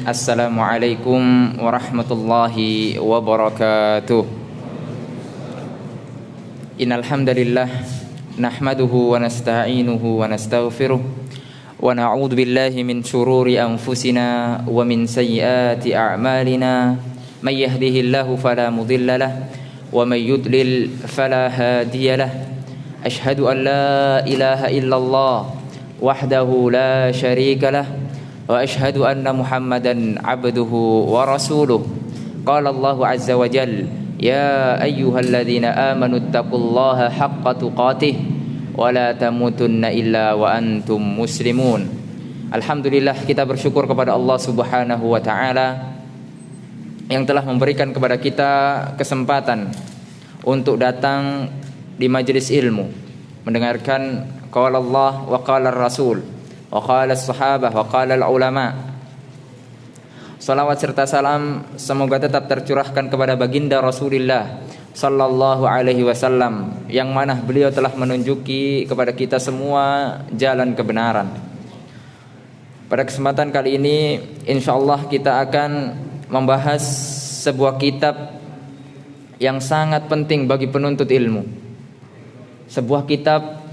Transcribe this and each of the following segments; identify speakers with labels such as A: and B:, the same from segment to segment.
A: Assalamualaikum warahmatullahi wabarakatuh. Innal hamdalillah nahmaduhu wa nasta'inuhu wa nastaghfiruh wa na'udzu billahi min shururi anfusina wa min sayyiati a'malina. May yahdihillahu fala mudilla lahu wa may yudlil fala hadiya lahu. Ashhadu an la ilaha illallah wahdahu la syarika lahu wa ashhadu anna Muhammadan abduhu wa rasuluh. Qala Allahu azza wa jalla, ya ayyuhalladzina amanu taqullaha haqqa tuqatih wa la tamutunna illa wa antum muslimun. Alhamdulillah, kita bersyukur kepada Allah Subhanahu wa taala yang telah memberikan kepada kita kesempatan untuk datang di majelis ilmu, mendengarkan qala Allah wa qala Rasul wa qala as-sahabah wa qala al-ulama. Salawat serta salam semoga tetap tercurahkan kepada baginda Rasulullah sallallahu alaihi wasallam, yang mana beliau telah menunjuki kepada kita semua jalan kebenaran. Pada kesempatan kali ini insyaallah kita akan membahas sebuah kitab yang sangat penting bagi penuntut ilmu. Sebuah kitab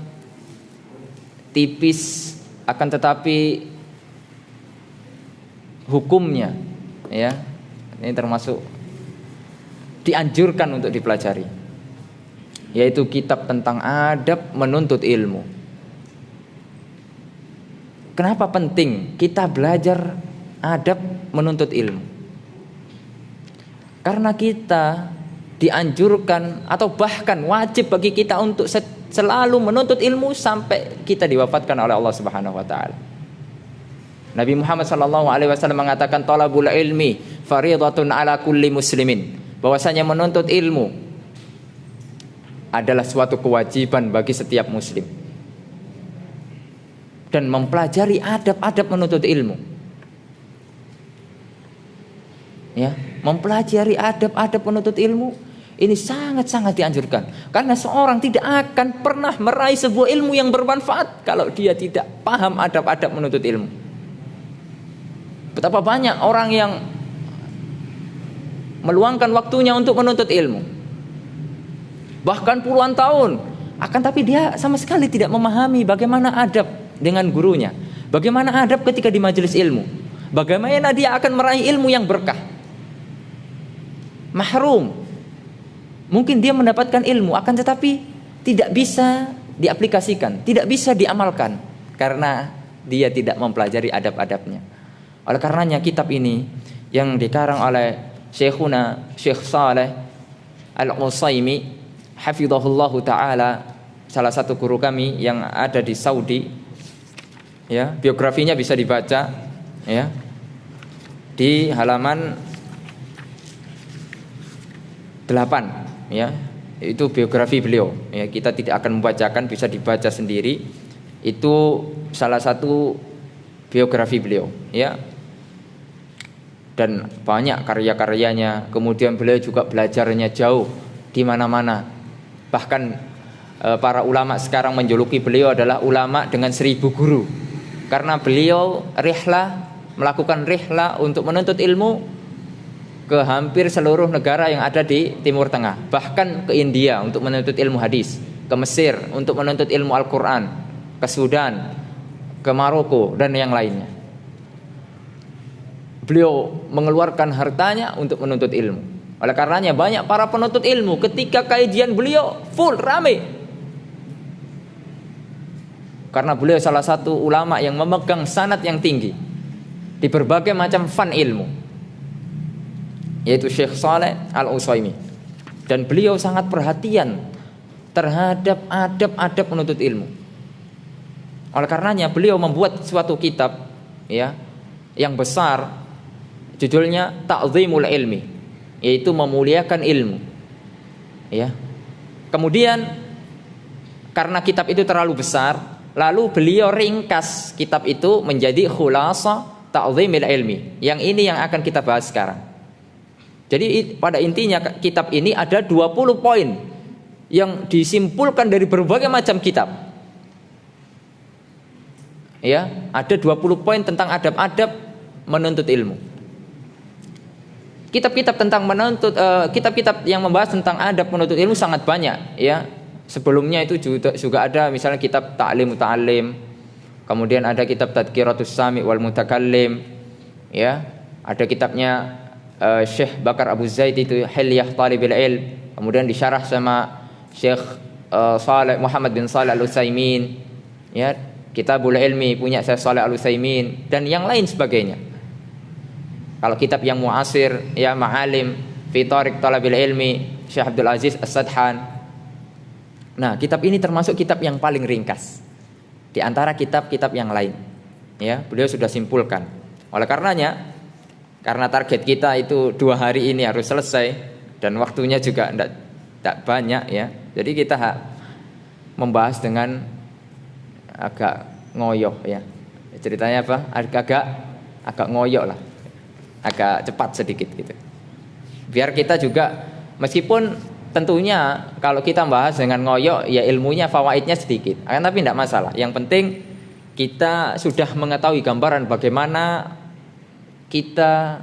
A: tipis akan tetapi hukumnya, ya, ini termasuk dianjurkan untuk dipelajari, yaitu kitab tentang adab menuntut ilmu. Kenapa penting kita belajar adab menuntut ilmu? Karena kita dianjurkan atau bahkan wajib bagi kita untuk selalu menuntut ilmu sampai kita diwafatkan oleh Allah Subhanahu wa taala. Nabi Muhammad sallallahu alaihi wasallam mengatakan talabul ilmi fardhatun ala kulli muslimin, bahwasanya menuntut ilmu adalah suatu kewajiban bagi setiap muslim. Dan mempelajari adab-adab menuntut ilmu, ya, mempelajari adab-adab menuntut ilmu ini sangat-sangat dianjurkan. Karena seorang tidak akan pernah meraih sebuah ilmu yang bermanfaat kalau dia tidak paham adab-adab menuntut ilmu. Betapa banyak orang yang meluangkan waktunya untuk menuntut ilmu, bahkan puluhan tahun, akan tapi dia sama sekali tidak memahami bagaimana adab dengan gurunya, bagaimana adab ketika di majelis ilmu, bagaimana dia akan meraih ilmu yang berkah. Mahrum. Mungkin dia mendapatkan ilmu, akan tetapi tidak bisa diaplikasikan, tidak bisa diamalkan, karena dia tidak mempelajari adab-adabnya. Oleh karenanya kitab ini yang dikarang oleh Syekhuna Syekh Saleh Al-Utsaimin hafizahullahu ta'ala, salah satu guru kami yang ada di Saudi, ya, biografinya bisa dibaca, ya, di halaman 8, ya, itu biografi beliau, ya, kita tidak akan membacakan, bisa dibaca sendiri. Itu salah satu biografi beliau, ya, dan banyak karya-karyanya. Kemudian beliau juga belajarnya jauh di mana-mana. Bahkan para ulama sekarang menjuluki beliau adalah ulama dengan 1000 guru, karena beliau melakukan rihlah untuk menuntut ilmu ke hampir seluruh negara yang ada di Timur Tengah, bahkan ke India untuk menuntut ilmu hadis, ke Mesir untuk menuntut ilmu Al-Quran, ke Sudan, ke Maroko, dan yang lainnya. Beliau mengeluarkan hartanya untuk menuntut ilmu. Oleh karenanya banyak para penuntut ilmu ketika kajian beliau full, rame, karena beliau salah satu ulama yang memegang sanad yang tinggi di berbagai macam fan ilmu, yaitu Syekh Saleh Al-Utsaimin. Dan beliau sangat perhatian terhadap adab-adab menuntut ilmu. Oleh karenanya beliau membuat suatu kitab, ya, yang besar, judulnya Ta'zimul Ilmi, yaitu memuliakan ilmu, ya. Kemudian karena kitab itu terlalu besar, lalu beliau ringkas kitab itu menjadi Khulasa Ta'zimul Ilmi. Yang ini yang akan kita bahas sekarang. Jadi pada intinya kitab ini ada 20 poin yang disimpulkan dari berbagai macam kitab. Ya, ada 20 poin tentang adab-adab menuntut ilmu. Kitab-kitab tentang kitab-kitab yang membahas tentang adab menuntut ilmu sangat banyak, ya. Sebelumnya itu juga ada misalnya kitab Ta'lim Muta'allim, kemudian ada kitab Tadhkiratus Sami' wal Mutakallim, ya. Ada kitabnya Syekh Bakar Abu Zaid itu Hilyah Talibil Ilm, kemudian disyarah sama Syekh Muhammad bin Shalih Al-Utsaimin, ya, Kitabul Ilmi punya Syekh Shalih Al-Utsaimin dan yang lain sebagainya. Kalau kitab yang muasir, ya, Ma'alim fi Thariq Talabil Ilmi Syekh Abdul Aziz As-Sadhan. Nah, kitab ini termasuk kitab yang paling ringkas di antara kitab-kitab yang lain, ya. Beliau sudah simpulkan. Oleh karenanya, karena target kita itu 2 hari ini harus selesai dan waktunya juga tidak banyak, ya. Jadi kita membahas dengan agak ngoyo, ya. Ceritanya apa? Agak ngoyo lah. Agak cepat sedikit gitu. Biar kita juga, meskipun tentunya kalau kita bahas dengan ngoyo, ya ilmunya fawaidnya sedikit. Tapi tidak masalah. Yang penting kita sudah mengetahui gambaran bagaimana kita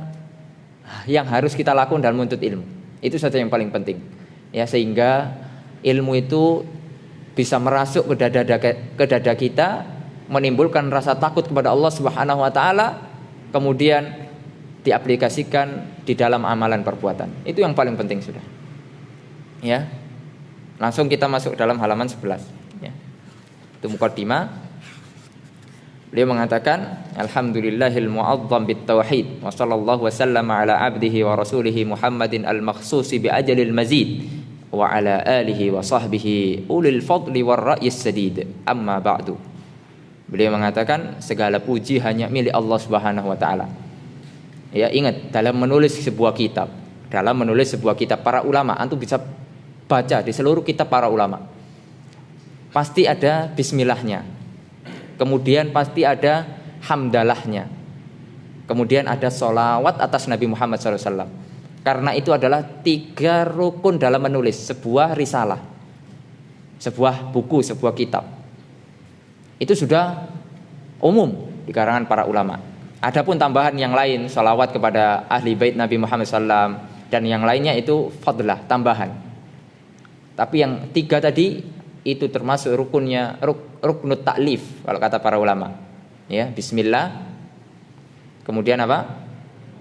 A: yang harus kita lakukan dalam menuntut ilmu. Itu saja yang paling penting, ya, sehingga ilmu itu bisa merasuk ke dada kita, menimbulkan rasa takut kepada Allah Subhanahu wa taala, kemudian diaplikasikan di dalam amalan perbuatan. Itu yang paling penting sudah. Ya. Langsung kita masuk dalam halaman 11, ya. Itu muqaddimah. Beliau mengatakan alhamdulillahil mu'azzam bit tauhid wa sallallahu wasallama ala abdihi wa rasulihi Muhammadin al-makhsusi bi ajalil mazid wa ala alihi wa sahbihi ulil fadli war ra'yis sadid, amma ba'du. Beliau mengatakan segala puji hanya milik Allah Subhanahu wa taala. Ya, ingat, dalam menulis sebuah kitab para ulama, antum bisa baca di seluruh kitab para ulama, pasti ada bismillahnya. Kemudian pasti ada hamdalahnya. Kemudian ada sholawat atas Nabi Muhammad SAW. Karena itu adalah 3 rukun dalam menulis sebuah risalah, sebuah buku, sebuah kitab. Itu sudah umum di kalangan para ulama. Adapun tambahan yang lain, sholawat kepada ahli bait Nabi Muhammad SAW dan yang lainnya itu fadlah, tambahan. Tapi yang 3 tadi itu termasuk ruknut ta'lif kalau kata para ulama, ya, bismillah, kemudian apa,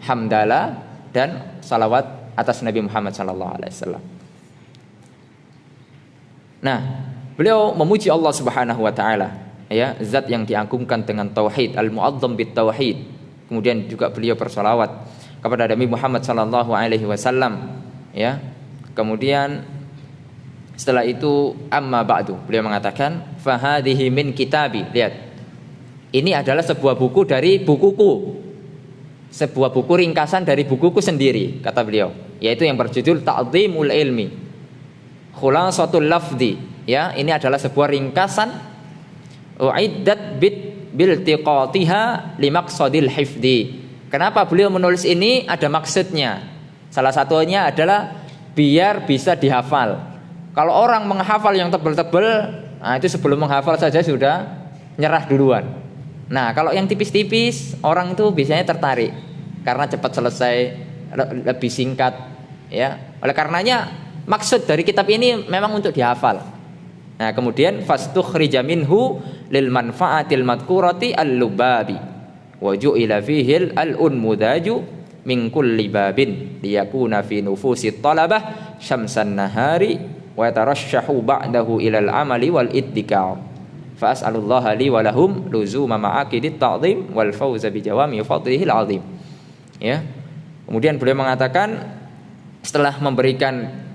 A: hamdalah, dan salawat atas Nabi Muhammad SAW. Nah, beliau memuji Allah Subhanahu wa taala, ya, zat yang diagungkan dengan tauhid, al-mu'azzam bit tauhid. Kemudian juga beliau bersalawat kepada Nabi Muhammad SAW, ya. Kemudian setelah itu amma ba'du, beliau mengatakan fahadhihi min kitabi. Lihat, ini adalah sebuah buku dari bukuku, sebuah buku ringkasan dari bukuku sendiri, kata beliau, yaitu yang berjudul Ta'dhimul Ilmi Khulasatul Lafzi, ya. Ini adalah sebuah ringkasan uiddat biltiqatiha limaqsadil hifdi. Kenapa beliau menulis ini? Ada maksudnya. Salah satunya adalah biar bisa dihafal. Kalau orang menghafal yang tebal-tebal, nah itu sebelum menghafal saja sudah nyerah duluan. Nah, kalau yang tipis-tipis, orang itu biasanya tertarik karena cepat selesai, lebih singkat, ya. Oleh karenanya maksud dari kitab ini memang untuk dihafal. Nah, kemudian fastukhrija minhu lil manfaatil madhkurati al-lubabi wa ju'ila fihi al-unmudaju min kulli babin liyakuna fi nufusit talabah syamsan nahari wa yatarashshahu ba'dahu ilal amali wal iddikar fa as'alullaha li wa lahum luzuma ma'aqidit ta'zim wal fawza bi jawami fadlihil azim, ya. Kemudian beliau mengatakan setelah memberikan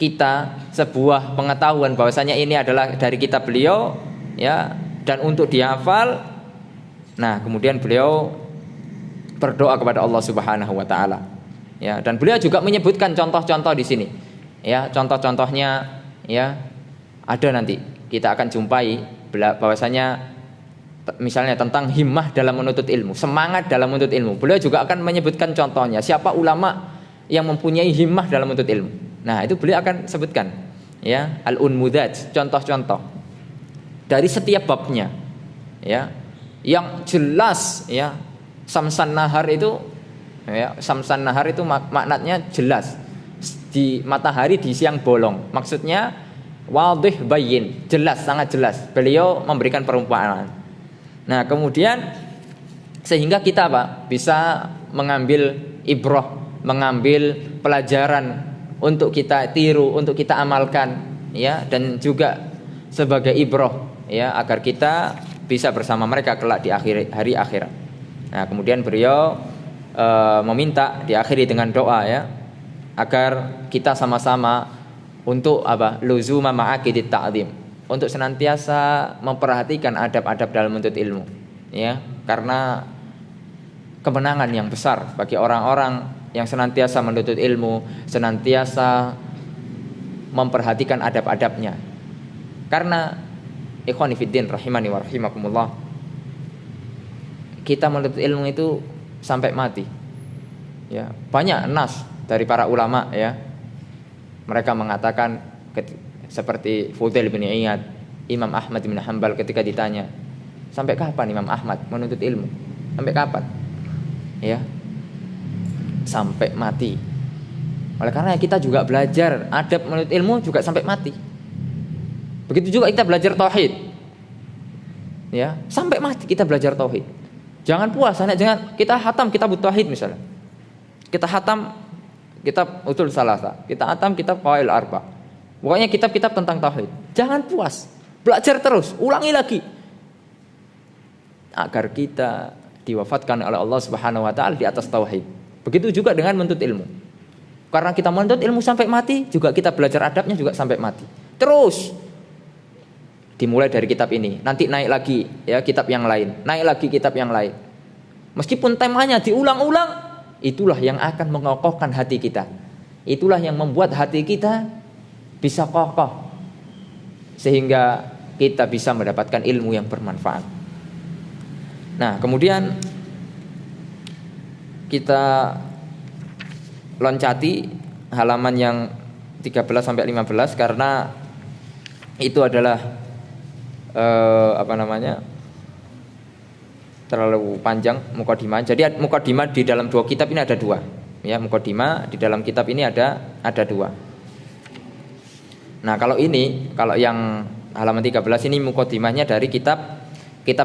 A: kita sebuah pengetahuan bahwasanya ini adalah dari kitab beliau, ya, dan untuk dihafal. Nah, kemudian beliau berdoa kepada Allah Subhanahu wa taala, ya, dan beliau juga menyebutkan contoh-contoh di sini. Ya, contoh-contohnya, ya, ada nanti kita akan jumpai bahwasanya misalnya tentang himmah dalam menuntut ilmu, semangat dalam menuntut ilmu. Beliau juga akan menyebutkan contohnya, siapa ulama yang mempunyai himmah dalam menuntut ilmu. Nah, itu beliau akan sebutkan, ya, al-unmudaj, contoh-contoh dari setiap babnya, ya, yang jelas, ya. Samsan nahar itu, Ya, samsan nahar itu maknanya jelas. Di matahari di siang bolong. Maksudnya wadih bayyin, jelas, sangat jelas. Beliau memberikan perumpamaan. Nah, kemudian sehingga kita bisa mengambil ibrah, mengambil pelajaran untuk kita tiru, untuk kita amalkan, ya, dan juga sebagai ibrah, ya, agar kita bisa bersama mereka kelak di hari akhirat. Nah, kemudian beliau meminta diakhiri dengan doa, ya, agar kita sama-sama untuk luzuma ma'aqidit ta'zim, untuk senantiasa memperhatikan adab-adab dalam menuntut ilmu, ya, karena kemenangan yang besar bagi orang-orang yang senantiasa menuntut ilmu, senantiasa memperhatikan adab-adabnya. Karena ikhwani fiddin rahimani wa rahimakumullah, kita menuntut ilmu itu sampai mati. Ya, banyak nas dari para ulama, ya. Mereka mengatakan seperti Fudail bin Iyad, Imam Ahmad bin Hanbal ketika ditanya, sampai kapan Imam Ahmad menuntut ilmu? Sampai kapan? Ya, sampai mati. Oleh karena kita juga belajar adab menuntut ilmu juga sampai mati. Begitu juga kita belajar tauhid. Ya, sampai mati kita belajar tauhid. Jangan puas, jangan kita hatam kitab tauhid misalnya. Kita hatam kitab usul salasa, kita hatam kitab qawaidul arba. Pokoknya kitab-kitab tentang tauhid. Jangan puas, belajar terus, ulangi lagi. Agar kita diwafatkan oleh Allah Subhanahu wa taala di atas tauhid. Begitu juga dengan menuntut ilmu. Karena kita menuntut ilmu sampai mati, juga kita belajar adabnya juga sampai mati. Terus dimulai dari kitab ini, nanti naik lagi, ya, kitab yang lain, naik lagi kitab yang lain. Meskipun temanya diulang-ulang, itulah yang akan mengokohkan hati kita. Itulah yang membuat hati kita bisa kokoh, sehingga kita bisa mendapatkan ilmu yang bermanfaat. Nah, kemudian kita loncati halaman yang 13 sampai 15 karena itu adalah terlalu panjang mukadimah. Jadi mukadimah di dalam dua kitab ini ada dua. Ya, mukadimah di dalam kitab ini ada dua. Nah, kalau yang halaman 13 ini mukadimahnya dari kitab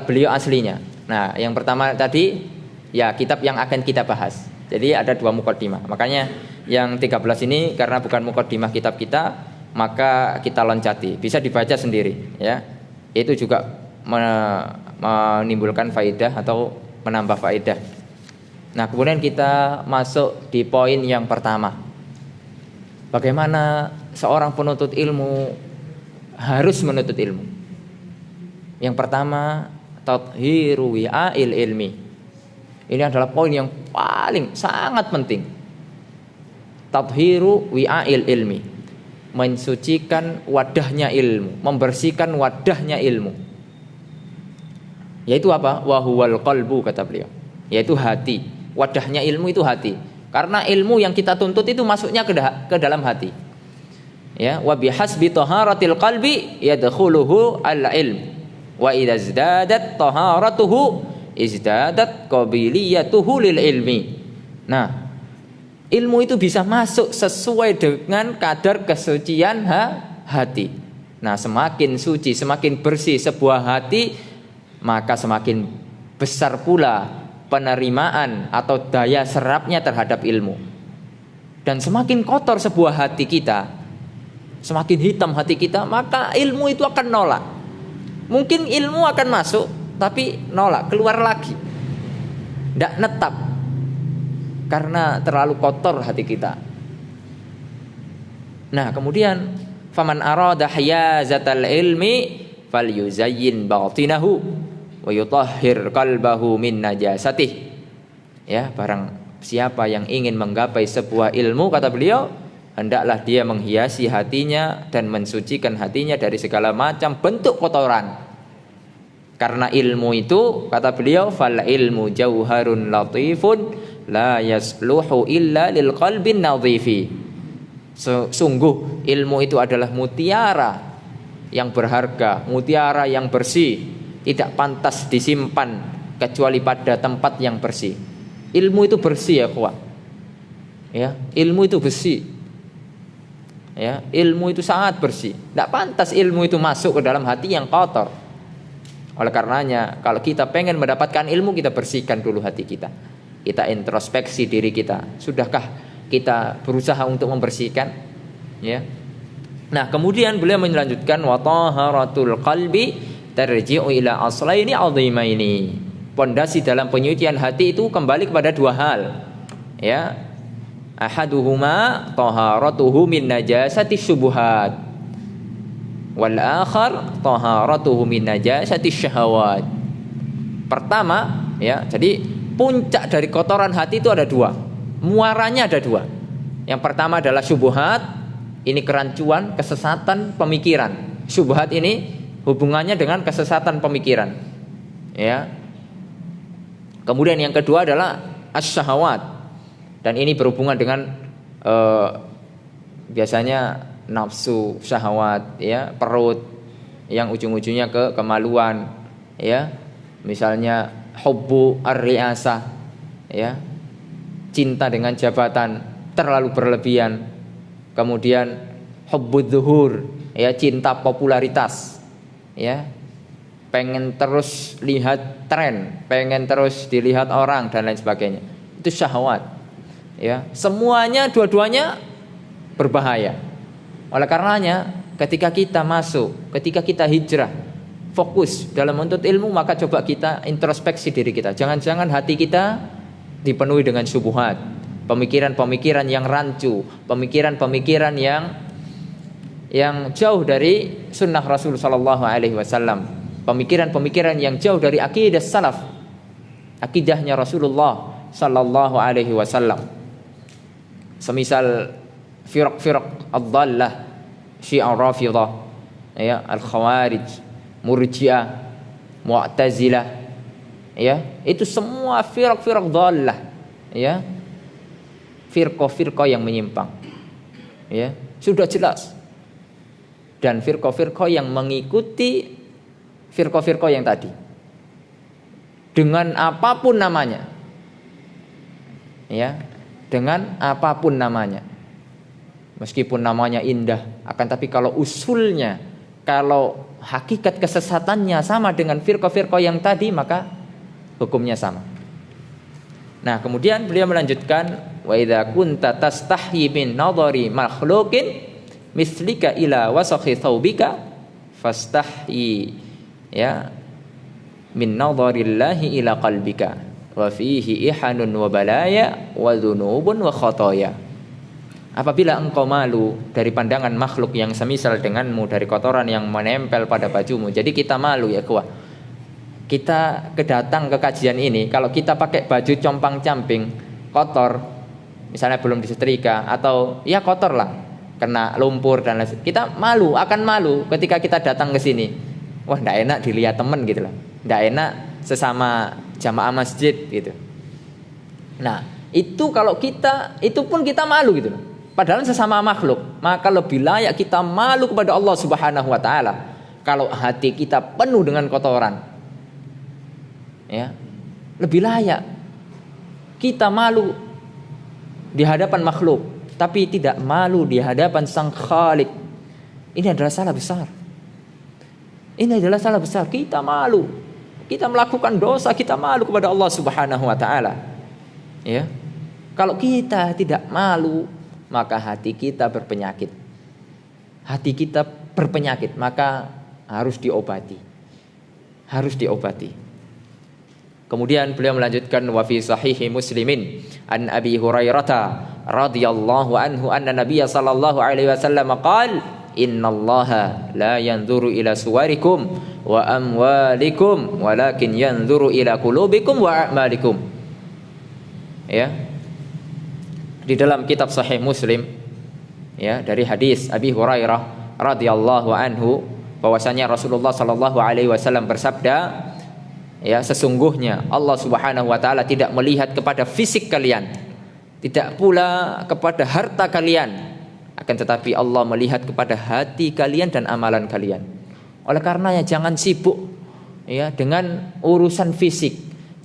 A: beliau aslinya. Nah, yang pertama tadi ya kitab yang akan kita bahas. Jadi ada dua mukadimah. Makanya yang 13 ini karena bukan mukadimah kitab kita, maka kita loncati. Bisa dibaca sendiri, ya. Itu juga menimbulkan faedah atau menambah faedah. Nah, kemudian kita masuk di poin yang pertama. Bagaimana seorang penuntut ilmu harus menuntut ilmu? Yang pertama, tathiru wi'ail ilmi. Ini adalah poin yang paling sangat penting. Tathiru wi'ail ilmi, mensucikan wadahnya ilmu, membersihkan wadahnya ilmu. Yaitu apa? Wahuwal qalbu, kata beliau. Yaitu hati. Wadahnya ilmu itu hati. Karena ilmu yang kita tuntut itu masuknya ke dalam hati. Ya, wa bihasbi taharatil qalbi yadkhuluhu al-ilm. Wa idza izdadat taharatuhu izdadat qabiliyatuhu lil ilmi. Nah, ilmu itu bisa masuk sesuai dengan kadar kesucian hati. Nah, semakin suci, semakin bersih sebuah hati, maka semakin besar pula penerimaan atau daya serapnya terhadap ilmu. Dan semakin kotor sebuah hati kita, semakin hitam hati kita, maka ilmu itu akan nolak. Mungkin ilmu akan masuk, tapi nolak, keluar lagi, tidak netap, karena terlalu kotor hati kita. Nah, kemudian faman arada hiyazatal ilmi falyuzayyin batinahu wa yutahhir qalbahu min najasatih. Ya, barang siapa yang ingin menggapai sebuah ilmu, kata beliau, hendaklah dia menghiasi hatinya dan mensucikan hatinya dari segala macam bentuk kotoran. Karena ilmu itu, kata beliau, fal ilmu jauharun latifun la yasluhu illa lil qalbin nadhifi. Sungguh ilmu itu adalah mutiara yang berharga, mutiara yang bersih, tidak pantas disimpan kecuali pada tempat yang bersih. Ilmu itu bersih ya kawan. Ya, ilmu itu bersih. Ya, ilmu itu sangat bersih. Tidak pantas ilmu itu masuk ke dalam hati yang kotor. Oleh karenanya, kalau kita pengen mendapatkan ilmu, kita bersihkan dulu hati kita. Kita introspeksi diri kita. Sudahkah kita berusaha untuk membersihkan? Ya. Nah, kemudian beliau melanjutkan wa taharatul qalbi tarji'u ila aslaini 'azimaini. Pondasi dalam penyucian hati itu kembali kepada dua hal. Ya. Ahaduhuma taharatuhu min najasati syubhat wal akhar taharatuhu min najasati syahawat. Pertama, ya, jadi puncak dari kotoran hati itu ada dua. Muaranya ada dua. Yang pertama adalah syubhat. Ini kerancuan, kesesatan pemikiran. Syubhat ini hubungannya dengan kesesatan pemikiran. Ya. Kemudian yang kedua adalah asyahawat. Dan ini berhubungan dengan biasanya nafsu, syahwat, ya, perut yang ujung-ujungnya ke kemaluan, ya. Misalnya hubbu ar-riasah, ya. Cinta dengan jabatan terlalu berlebihan. Kemudian hubbud zuhur, ya, cinta popularitas, ya. Pengen terus lihat tren, pengen terus dilihat orang dan lain sebagainya. Itu syahwat. Ya, semuanya dua-duanya berbahaya. Oleh karenanya, ketika kita masuk, ketika kita hijrah, fokus dalam menuntut ilmu, maka coba kita introspeksi diri kita. Jangan-jangan hati kita dipenuhi dengan syubhat, pemikiran-pemikiran yang rancu, pemikiran-pemikiran yang jauh dari sunnah Rasul sallallahu alaihi wasallam, pemikiran-pemikiran yang jauh dari akidah salaf, akidahnya Rasulullah sallallahu alaihi wasallam. Semisal firaq-firaq ad-dhallah, Syiah Rafidhah, ya, Al-Khawarij, Murji'ah, Mu'tazilah, ya, itu semua firaq-firaq dhallah, ya. Firqah-firqah yang menyimpang. Ya, sudah jelas. Dan firqah-firqah yang mengikuti firqah-firqah yang tadi. Dengan apapun namanya. Ya, dengan apapun namanya, meskipun namanya indah, akan tapi kalau usulnya, kalau hakikat kesesatannya sama dengan firqah-firqah yang tadi, maka hukumnya sama. Nah, kemudian beliau melanjutkan, wa idza kunta tastahyi min nadhari makhluqin mislika ila wasakhi thawbika fastahyi, ya, min nadharillahi ila qalbika wa fihi ihanun wa balaya wa dzunubun wa khotoya. Apabila engkau malu dari pandangan makhluk yang semisal denganmu, dari kotoran yang menempel pada bajumu. Jadi kita malu, ya kawan. Kita kedatang ke kajian ini, kalau kita pakai baju compang-camping, kotor, misalnya belum disetrika atau ya kotor lah, kena lumpur dan lain, kita malu, akan malu ketika kita datang ke sini. Wah, enggak enak dilihat teman gitu lah. Enggak enak sesama jamaah masjid gitu. Nah, itu kalau kita, itu pun kita malu gitu. Padahal sesama makhluk, maka lebih layak kita malu kepada Allah Subhanahu wa taala kalau hati kita penuh dengan kotoran. Ya. Lebih layak kita malu di hadapan makhluk, tapi tidak malu di hadapan Sang Khalik. Ini adalah salah besar. Ini adalah salah besar. Kita malu. Kita melakukan dosa, kita malu kepada Allah Subhanahu wa taala. Ya. Kalau kita tidak malu, maka hati kita berpenyakit. Hati kita berpenyakit, maka harus diobati. Harus diobati. Kemudian beliau melanjutkan, wa fi sahihi Muslimin an Abi Hurairah radhiyallahu anhu anna Nabiy sallallahu alaihi wasallam qala innallaha la yanzuru ila suwarikum wa amwalikum walakin yanzuru ila qulubikum wa a'malikum. Ya. Di dalam kitab Sahih Muslim, ya, dari hadis Abi Hurairah radhiyallahu anhu bahwasanya Rasulullah sallallahu alaihi wasallam bersabda, ya, sesungguhnya Allah Subhanahu wa taala tidak melihat kepada fisik kalian, tidak pula kepada harta kalian, akan tetapi Allah melihat kepada hati kalian dan amalan kalian. Oleh karenanya jangan sibuk, ya, dengan urusan fisik.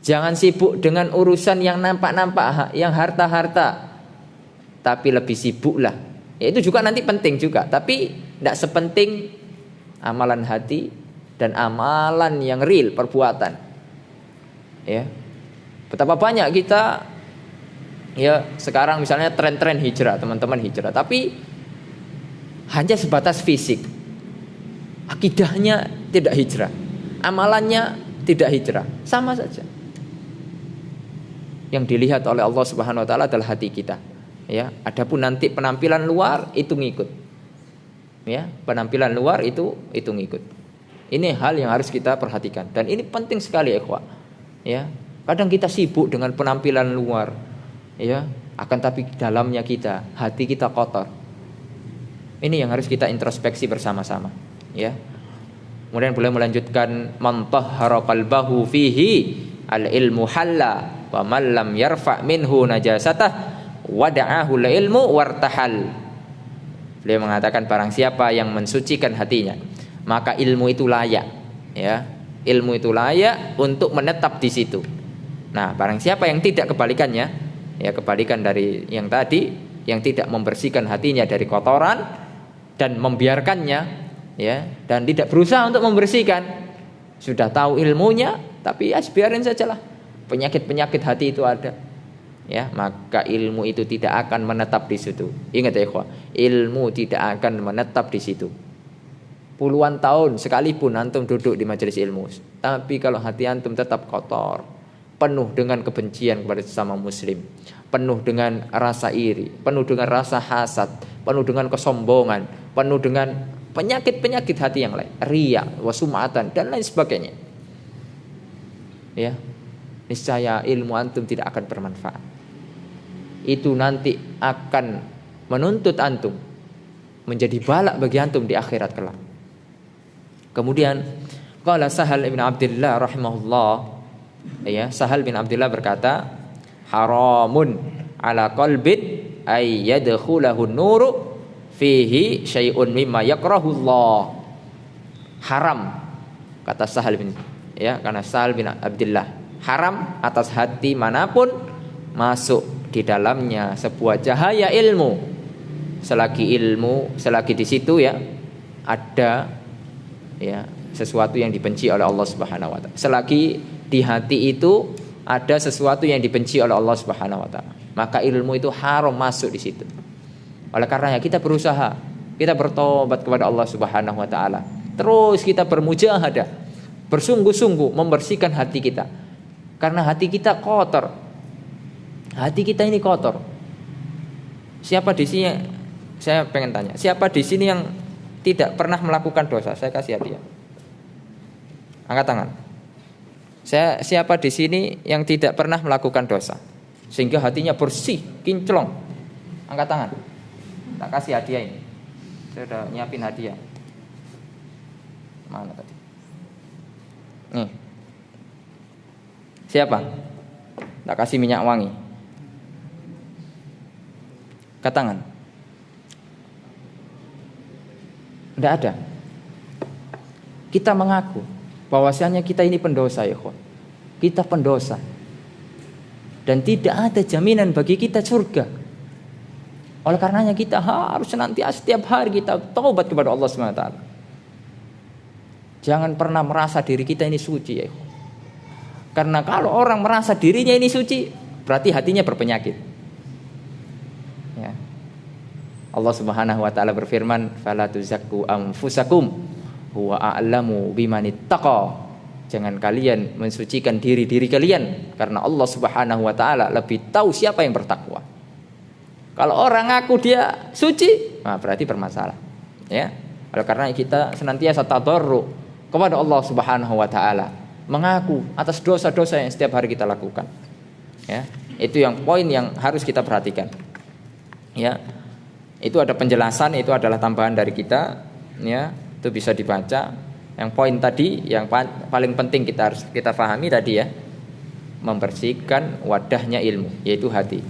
A: Jangan sibuk dengan urusan yang nampak-nampak, yang harta-harta, tapi lebih sibuklah. Ya, itu juga nanti penting juga, tapi tidak sepenting amalan hati dan amalan yang real, perbuatan. Ya, betapa banyak kita ya sekarang misalnya tren-tren hijrah, teman-teman hijrah, tapi hanya sebatas fisik. Akidahnya tidak hijrah, amalannya tidak hijrah, sama saja. Yang dilihat oleh Allah Subhanahu wa taala adalah hati kita. Ya, adapun nanti penampilan luar itu ngikut. Ya, penampilan luar itu ngikut. Ini hal yang harus kita perhatikan dan ini penting sekali, ikhwah. Ya, kadang kita sibuk dengan penampilan luar. Ya, akan tapi dalamnya kita, hati kita kotor. Ini yang harus kita introspeksi bersama-sama. Ya. Kemudian boleh melanjutkan man tahhara qalbahu fihi al-ilmu halla wa man lam yarfa minhu najasatah wada'ahu al-ilmu wartahal. Beliau mengatakan barang siapa yang mensucikan hatinya, maka ilmu itu layak, ya. Ilmu itu layak untuk menetap di situ. Nah, barang siapa yang tidak kebalikannya, ya kebalikan dari yang tadi, yang tidak membersihkan hatinya dari kotoran dan membiarkannya, ya, dan tidak berusaha untuk membersihkan, sudah tahu ilmunya tapi ya biarin sajalah, penyakit-penyakit hati itu ada, ya, maka ilmu itu tidak akan menetap di situ. Ingat ya ikhwah, ilmu tidak akan menetap di situ. Puluhan tahun sekalipun antum duduk di majelis ilmu, tapi kalau hati antum tetap kotor, penuh dengan kebencian kepada sesama muslim, penuh dengan rasa iri, penuh dengan rasa hasad, penuh dengan kesombongan, penuh dengan penyakit-penyakit hati yang lain, riya, wasum'atan dan lain sebagainya, ya, niscaya ilmu antum tidak akan bermanfaat. Itu nanti akan menuntut antum menjadi balak bagi antum di akhirat kelak. Kemudian qala Sahal bin Abdullah rahimahullah, ya, Sahal bin Abdullah berkata, haramun ala qalbin ay yadkhulahu nuru fihi syai'un mimma yakrahullah. Haram, kata Sahal bin, ya, karena Sahal bin Abdullah, haram atas hati manapun masuk di dalamnya sebuah cahaya ilmu, selagi di situ, ya, ada, ya, sesuatu yang dibenci oleh Allah Subhanahu wa taala. Selagi di hati itu ada sesuatu yang dibenci oleh Allah Subhanahu wa taala, maka ilmu itu haram masuk di situ. Oleh karenanya kita berusaha, kita bertobat kepada Allah Subhanahu wa taala. Terus kita bermujahadah, bersungguh-sungguh membersihkan hati kita. Karena hati kita kotor. Hati kita ini kotor. Siapa di sini, saya pengen tanya, siapa di sini yang tidak pernah melakukan dosa? Saya kasih hadiah. Angkat tangan. Siapa di sini yang tidak pernah melakukan dosa sehingga hatinya bersih, kinclong? Angkat tangan. Tak kasih hadiah ini. Saya udah nyiapin hadiah. Mana tadi? Nih. Siapa? Tak kasih minyak wangi. Angkat tangan. Tidak ada. Kita mengaku bahwasanya kita ini pendosa, ya kawan. Kita pendosa. Dan tidak ada jaminan bagi kita surga. Oleh karenanya kita harus senantiasa setiap hari kita taubat kepada Allah SWT. Jangan pernah merasa diri kita ini suci, ya. Karena kalau orang merasa dirinya ini suci, berarti hatinya berpenyakit. Ya. Allah Subhanahu wa taala berfirman, "Fala tuzakku anfusakum huwa a'lamu bimanittaqa." Jangan kalian mensucikan diri-diri kalian, karena Allah Subhanahu wa taala lebih tahu siapa yang bertakwa. Kalau orang ngaku dia suci, nah berarti bermasalah. Ya. Oleh karena kita senantiasa tadarru kepada Allah Subhanahu wa taala, mengaku atas dosa-dosa yang setiap hari kita lakukan. Ya. Itu yang poin yang harus kita perhatikan. Ya. Itu ada penjelasan, itu adalah tambahan dari kita, ya. Itu bisa dibaca. Yang poin tadi yang paling penting kita harus kita pahami tadi, ya. Membersihkan wadahnya ilmu, yaitu hati.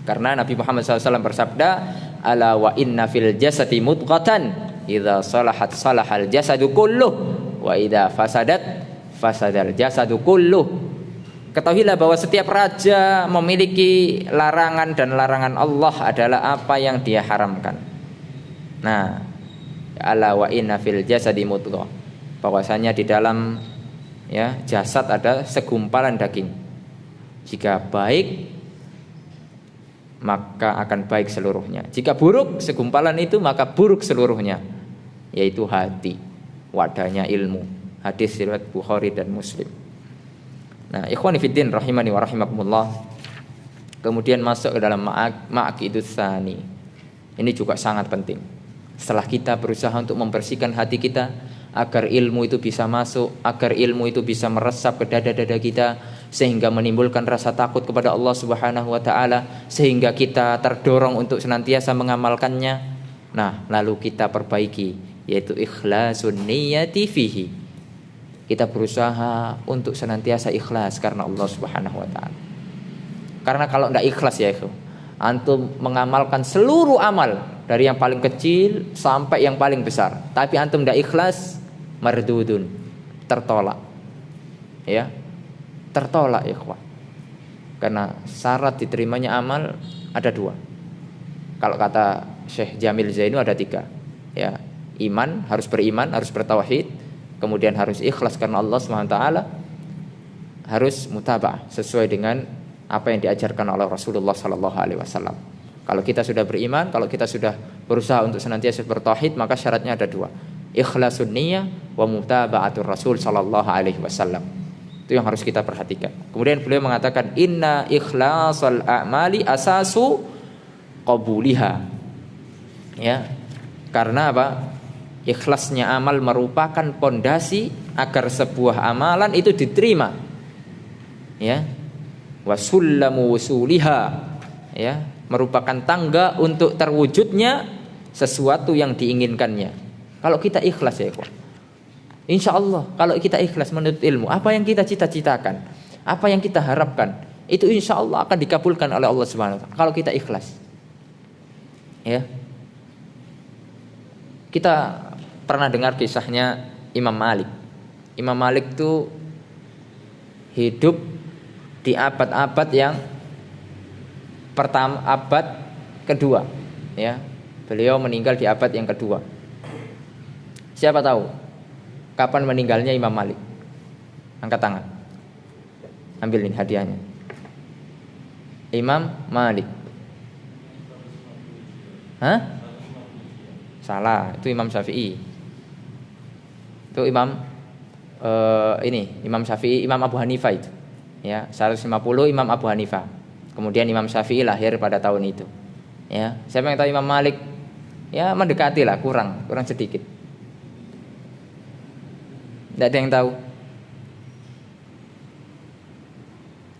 A: Karena Nabi Muhammad SAW bersabda, "Ala wa inna fil jasadi mudghatan, idza salahat salahal jasadu kulluh, wa idza fasadat fasadal jasadu kulluh." Ketahuilah bahwa setiap raja memiliki larangan, dan larangan Allah adalah apa yang Dia haramkan. Nah, ala wa inna fil jasadi mudghah. Bahwasanya di dalam jasad ada segumpalan daging. Jika baik maka akan baik seluruhnya. Jika buruk segumpalan itu maka buruk seluruhnya, yaitu hati, wadahnya ilmu. Hadis riwayat Bukhari dan Muslim. Nah, ikhwani fiddin rahimani wa rahimakumullah. Kemudian masuk ke dalam ma'aqidus tsani. Ini juga sangat penting. Setelah kita berusaha untuk membersihkan hati kita agar ilmu itu bisa masuk, agar ilmu itu bisa meresap ke dada-dada kita, sehingga menimbulkan rasa takut kepada Allah Subhanahu wa taala, sehingga kita terdorong untuk senantiasa mengamalkannya. Nah, lalu kita perbaiki, yaitu ikhlasun niyati fihi. Kita berusaha untuk senantiasa ikhlas karena Allah Subhanahu wa taala. Karena kalau enggak ikhlas ya itu, antum mengamalkan seluruh amal dari yang paling kecil sampai yang paling besar, tapi antum enggak ikhlas, mardudun, tertolak. Ya. Tertolak ikhwan. Karena syarat diterimanya amal ada 2. Kalau kata Syekh Jamil Zainu ada 3. Ya, iman, harus beriman, harus bertauhid. Kemudian harus ikhlas karena Allah SWT, harus mutaba'ah sesuai dengan apa yang diajarkan oleh Rasulullah SAW. Kalau kita sudah beriman, kalau kita sudah berusaha untuk senantiasa bertauhid, maka syaratnya ada 2, ikhlasun niyyah wa mutaba'atur Rasul SAW. Itu yang harus kita perhatikan. Kemudian beliau mengatakan inna ikhlasal a'mali asasu qabuliha. Ya. Karena apa? Ikhlasnya amal merupakan pondasi agar sebuah amalan itu diterima. Ya. Wa sullamu wusuliha. Ya, merupakan tangga untuk terwujudnya sesuatu yang diinginkannya. Kalau kita ikhlas ya, ikhwan. Insya Allah kalau kita ikhlas menuntut ilmu, apa yang kita cita-citakan, apa yang kita harapkan, itu insya Allah akan dikabulkan oleh Allah Subhanahu wa taala. Kalau kita ikhlas. Ya. Kita pernah dengar kisahnya Imam Malik. Imam Malik itu hidup di abad-abad yang pertama, abad kedua. Ya, beliau meninggal di abad yang kedua. Siapa tahu kapan meninggalnya Imam Malik? Angkat tangan. Ambil nih hadiahnya. Imam Malik. Hah? Salah, itu Imam Syafi'i. Itu Imam Imam Syafi'i, Imam Abu Hanifah itu. Ya, 150 Imam Abu Hanifah. Kemudian Imam Syafi'i lahir pada tahun itu. Ya, siapa yang tahu Imam Malik? Ya, mendekati lah, kurang sedikit. Tidak ada yang tahu.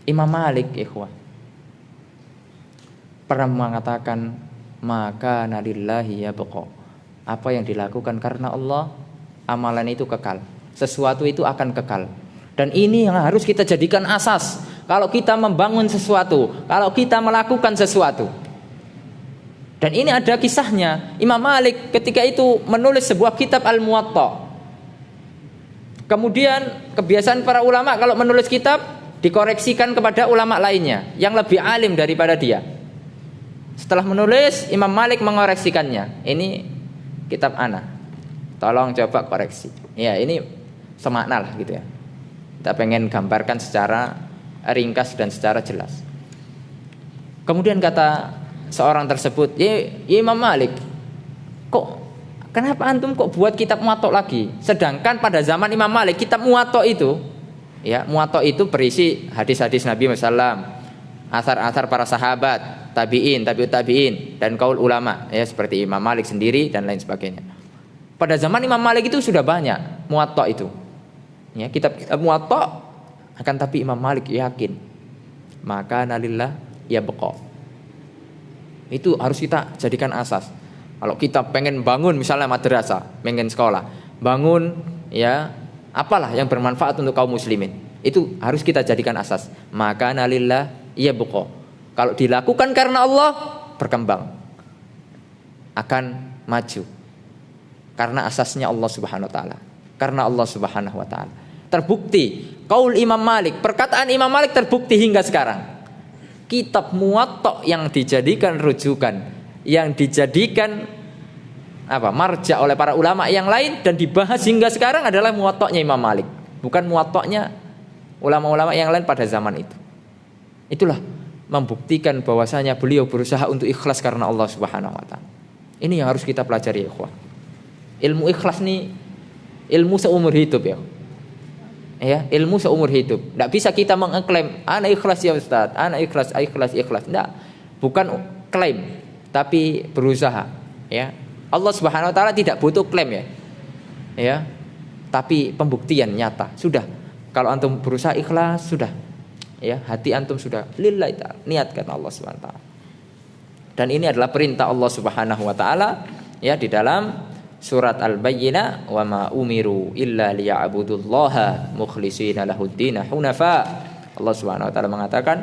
A: Imam Malik, ikhwah, pernah mengatakan maka nalillahi yabqa. Apa yang dilakukan karena Allah, amalan itu kekal. Sesuatu itu akan kekal. Dan ini yang harus kita jadikan asas kalau kita membangun sesuatu, kalau kita melakukan sesuatu. Dan ini ada kisahnya. Imam Malik ketika itu menulis sebuah kitab Al-Muwatta. Kemudian kebiasaan para ulama kalau menulis kitab dikoreksikan kepada ulama lainnya yang lebih alim daripada dia. Setelah menulis, Imam Malik mengoreksikannya. Ini kitab ana, tolong coba koreksi. Ya, ini semakna lah gitu ya. Kita pengen gambarkan secara ringkas dan secara jelas. Kemudian kata seorang tersebut, ya Imam Malik, kenapa antum kok buat kitab Muwatta lagi? Sedangkan pada zaman Imam Malik kitab Muwatta itu, ya Muwatta itu berisi hadis-hadis Nabi SAW, asar-asar para sahabat, tabi'in, tabi'ut tabi'in, dan kaul ulama, ya seperti Imam Malik sendiri dan lain sebagainya. Pada zaman Imam Malik itu sudah banyak Muwatta itu. Ya, kitab Muwatta, akan tapi Imam Malik yakin maka nalillah ya beqa. Itu harus kita jadikan asas. Kalau kita pengen bangun misalnya madrasah, pengen sekolah, bangun ya apalah yang bermanfaat untuk kaum muslimin, itu harus kita jadikan asas. Maka nalillah ya beqa. Kalau dilakukan karena Allah, berkembang, akan maju. Karena asasnya Allah Subhanahu wa taala. Karena Allah Subhanahu wa taala. Terbukti qaul Imam Malik, perkataan Imam Malik terbukti hingga sekarang. Kitab Muwatta yang dijadikan rujukan, yang dijadikan marja oleh para ulama yang lain dan dibahas hingga sekarang adalah Muwatta'nya Imam Malik, bukan Muwatta'nya ulama-ulama yang lain pada zaman itu. Itulah membuktikan bahwasanya beliau berusaha untuk ikhlas karena Allah Subhanahu wa taala. Ini yang harus kita pelajari, ikhwah. Ilmu ikhlas nih ilmu seumur hidup ya. Ya, ilmu seumur hidup. Tidak bisa kita mengklaim ana ikhlas ya Ustaz, ana ikhlas. Tidak. Bukan klaim, tapi berusaha, ya. Allah Subhanahu wa taala tidak butuh klaim ya. Ya. Tapi pembuktian nyata. Sudah. Kalau antum berusaha ikhlas sudah. Ya, hati antum sudah lillahi ta'ala, niatkan Allah Subhanahu wa taala. Dan ini adalah perintah Allah Subhanahu wa taala ya di dalam Surat Al-Bayyinah, wa ma umiru illa liya'budullaha mukhlishina lahuddin hunafa. Allah Subhanahu wa taala mengatakan,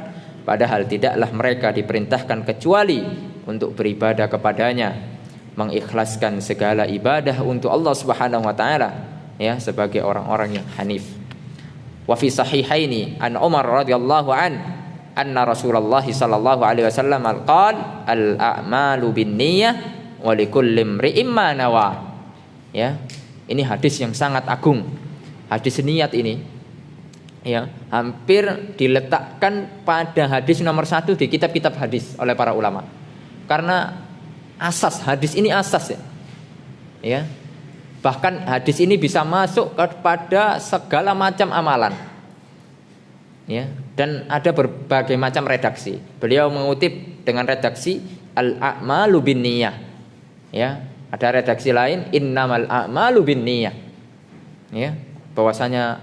A: padahal tidaklah mereka diperintahkan kecuali untuk beribadah kepadanya, mengikhlaskan segala ibadah untuk Allah Subhanahu wa taala ya, sebagai orang-orang yang hanif. Wa fi sahihaini an Umar radhiyallahu anna Rasulullah sallallahu alaihi wasallam qala al-a'malu binniyah wa likulli imri'in ma nawa. Ya, ini hadis yang sangat agung. Hadis niat ini ya, hampir diletakkan pada hadis nomor 1 di kitab-kitab hadis oleh para ulama. Karena asas hadis ini asas ya. Ya. Bahkan hadis ini bisa masuk kepada segala macam amalan. Ya, dan ada berbagai macam redaksi. Beliau mengutip dengan redaksi al-a'malu binniyah. Ya, ada redaksi lain innamal a'malu binniyah. Ya, bahwasanya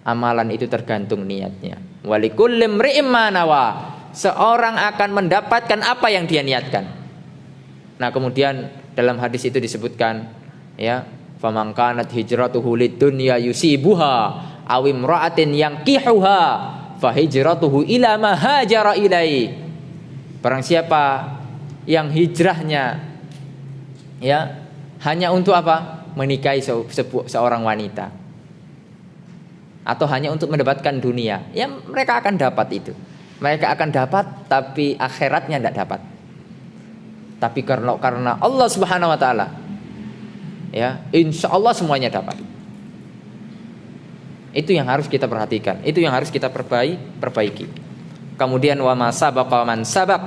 A: amalan itu tergantung niatnya. Walikulli imri'in ma nawa. Seorang akan mendapatkan apa yang dia niatkan. Nah, kemudian dalam hadis itu disebutkan ya, faman kanat hijratuhu lidunya yusibuha aw imra'atin yankihuha fa hijratuhu ila ma hajara ilai. Barang siapa yang hijrahnya ya hanya untuk apa? Menikahi seorang wanita, atau hanya untuk mendapatkan dunia, ya mereka akan dapat itu. Mereka akan dapat, tapi akhiratnya tidak dapat. Tapi karena Allah Subhanahu wa taala, ya insya Allah semuanya dapat. Itu yang harus kita perhatikan, itu yang harus kita perbaiki. Kemudian wa ma sabaqa man sabaq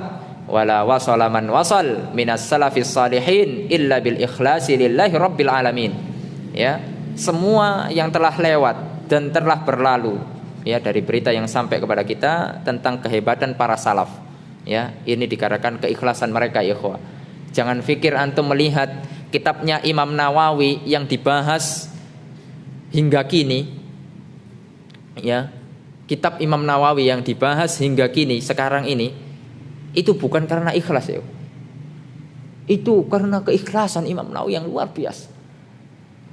A: wala wasala man wasal minas salafis salihin illa bil ikhlasi lillahi rabbil alamin. Ya, semua yang telah lewat dan telah berlalu ya dari berita yang sampai kepada kita tentang kehebatan para salaf. Ya, ini dikarenakan keikhlasan mereka ya ikhwah. Jangan pikir antum melihat kitabnya Imam Nawawi yang dibahas hingga kini. Ya, kitab Imam Nawawi yang dibahas hingga kini sekarang ini itu bukan karena ikhlas ya. Itu karena keikhlasan Imam Nawawi yang luar biasa.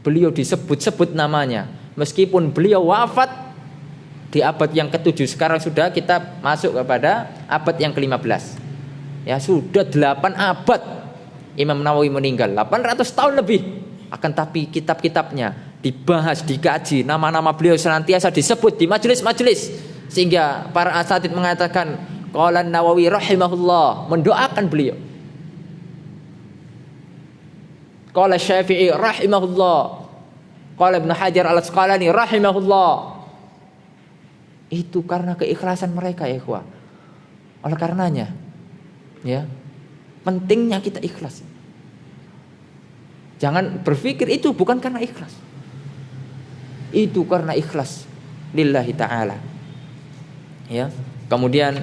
A: Beliau disebut-sebut namanya meskipun beliau wafat di abad yang ke-7. Sekarang sudah kita masuk kepada abad yang ke-15. Ya, sudah 8 abad Imam Nawawi meninggal, 800 tahun lebih. Akan tapi kitab-kitabnya dibahas, dikaji, nama-nama beliau senantiasa disebut di majelis-majelis, sehingga para asatidz mengatakan qala Nawawi rahimahullah, mendoakan beliau. Qala Syafi'i rahimahullah, qala Ibnu Hajar Al-Asqalani rahimahullah. Itu karena keikhlasan mereka ya ikhwah. Oleh karenanya ya, pentingnya kita ikhlas. Jangan berpikir itu bukan karena ikhlas. Itu karena ikhlas lillahi ta'ala. Ya. Kemudian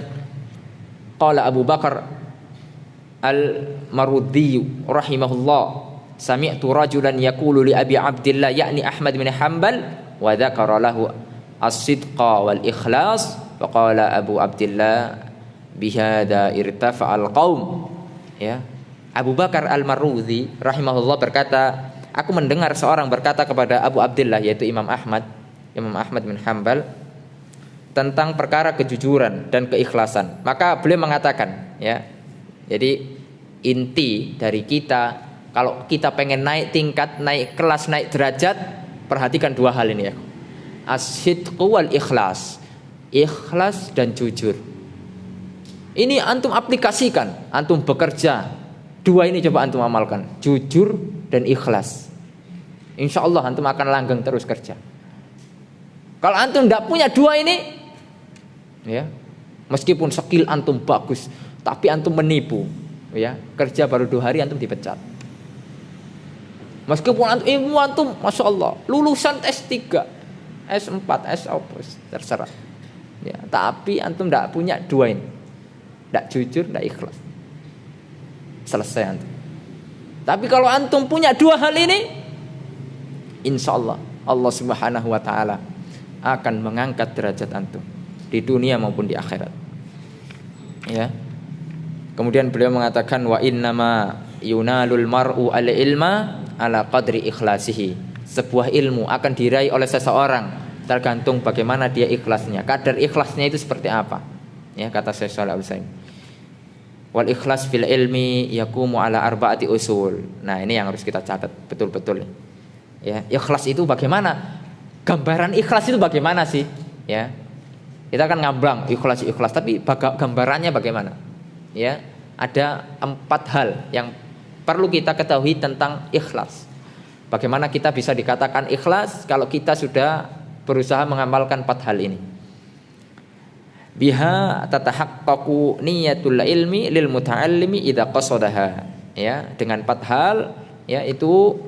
A: qala Abu Bakar Al-Marudhi rahimahullah, sami'tu rajulan yaqulu li Abi Abdillah yakni Ahmad bin Hanbal wa dzakara lahu as-sidqa wal ikhlas wa qala Abu Abdillah bihada irtafa'al qaum. Ya. Abu Bakar Al-Marudhi rahimahullah berkata, aku mendengar seorang berkata kepada Abu Abdillah yaitu Imam Ahmad bin Hanbal tentang perkara kejujuran dan keikhlasan. Maka beliau mengatakan ya, jadi inti dari kita kalau kita pengen naik tingkat, naik kelas, naik derajat, perhatikan 2 hal ini ya. as-sidqu wal ikhlas. Ikhlas dan jujur. Ini antum aplikasikan, antum bekerja. Dua ini coba antum amalkan, jujur dan ikhlas. Insya Allah antum akan langgeng terus kerja. Kalau antum tidak punya dua ini, ya, meskipun skill antum bagus, tapi antum menipu, ya, kerja baru 2 hari antum dipecat. Meskipun antum, masya Allah, lulusan S3, S4, S terserah, ya, tapi antum tidak punya dua ini, tidak jujur, tidak ikhlas, selesai antum. Tapi kalau antum punya dua hal ini, insya Allah Allah Subhanahu Wa Taala akan mengangkat derajat antum di dunia maupun di akhirat. Ya. Kemudian beliau mengatakan wa innama yunalul mar'u al ilma ala qadri ikhlasihi. Sebuah ilmu akan diraih oleh seseorang tergantung bagaimana dia ikhlasnya. Kadar ikhlasnya itu seperti apa? Ya, kata Syekh Shalih Al-Utsaimin. Wal ikhlas fil ilmi yaqumu ala arba'ati usul. Nah, ini yang harus kita catat betul-betul. Ya, ikhlas itu bagaimana? Gambaran ikhlas itu bagaimana sih? Ya. Kita kan ngambang ikhlas, tapi gambarannya bagaimana? Ya, ada 4 hal yang perlu kita ketahui tentang ikhlas. Bagaimana kita bisa dikatakan ikhlas kalau kita sudah berusaha mengamalkan 4 hal ini. Biha tatahaqqaqu niyatul ilmi lil muta'allimi idza qasadaha. Ya, dengan 4 hal, ya, itu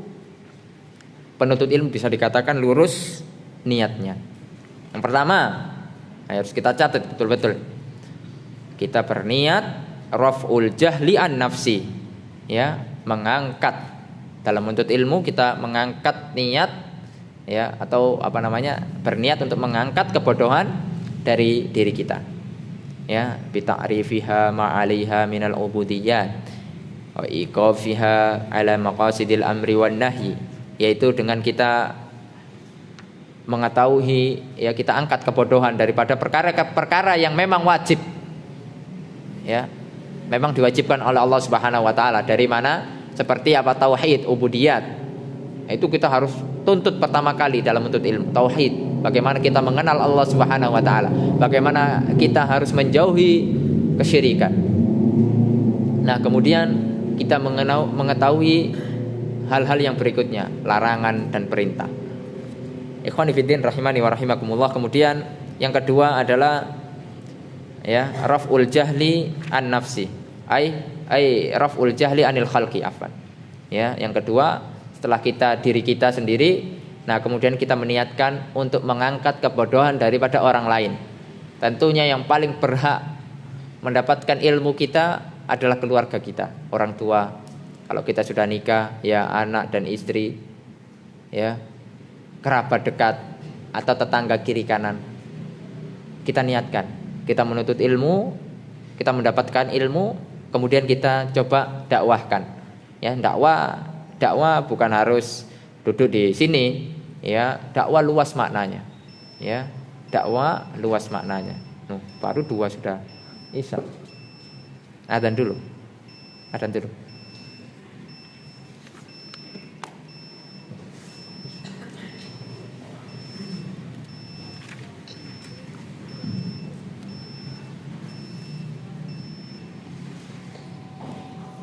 A: penuntut ilmu bisa dikatakan lurus niatnya. Yang pertama, harus kita catat betul-betul. Kita berniat raf'ul jahli an nafsi, ya, mengangkat dalam menuntut ilmu kita mengangkat niat, ya, atau berniat untuk mengangkat kebodohan dari diri kita, ya, bi ta'rifiha ma 'alaiha minal ubudiyyat wa iqafiha 'ala maqasidil amri wan nahyi, yaitu dengan kita mengetahui, ya, kita angkat kebodohan daripada perkara-perkara yang memang wajib, ya, memang diwajibkan oleh Allah Subhanahu Wa Taala. Dari mana? Seperti apa? Tauhid, ubudiyat. Itu kita harus tuntut pertama kali dalam menuntut ilmu. Tauhid. Bagaimana kita mengenal Allah Subhanahu Wa Taala. Bagaimana kita harus menjauhi kesyirikan. Nah, kemudian kita mengetahui hal-hal yang berikutnya, larangan dan perintah. Ikhwani fiddin rahimani wa rahimakumullah. Kemudian yang kedua adalah, ya, raf'ul jahli an nafsi. Ai raf'ul jahli anil khalqi afan. Ya, yang kedua, setelah diri kita sendiri, nah kemudian kita meniatkan untuk mengangkat kebodohan daripada orang lain. Tentunya yang paling berhak mendapatkan ilmu kita adalah keluarga kita, orang tua. Kalau kita sudah nikah, ya, anak dan istri, ya, kerabat dekat atau tetangga kiri kanan. Kita niatkan, kita menuntut ilmu, kita mendapatkan ilmu, kemudian kita coba dakwahkan. Ya, dakwah bukan harus duduk di sini, ya, dakwah luas maknanya. Ya, dakwah luas maknanya. Baru 2 sudah isya. Adzan dulu.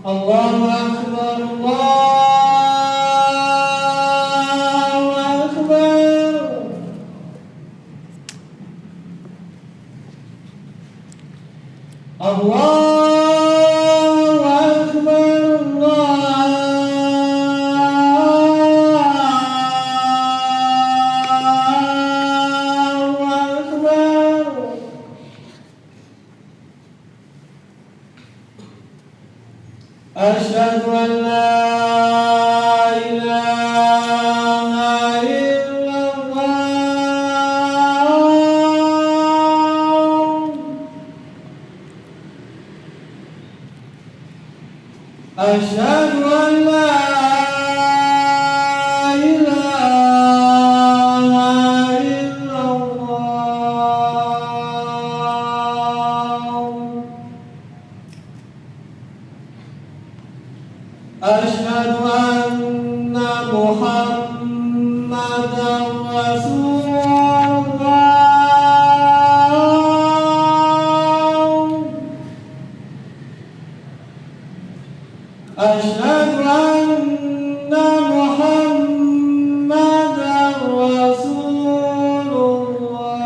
B: Allahu Akbar, Allahu Akbar. Allahu Akbar, Allahu Akbar. Asyhadu an la ilaha illallah. Asyhadu an la ilaha illallah. Asyhadu anna Muhammadan Rasulullah. أشهد أن محمدا رسول الله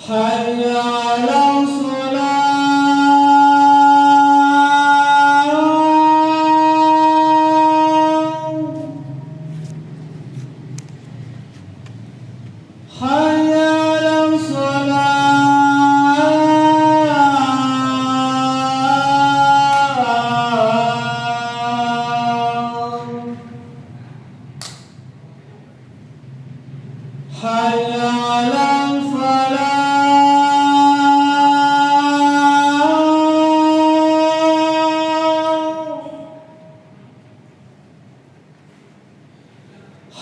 B: حي على حي على الصلاة حي على الفلاح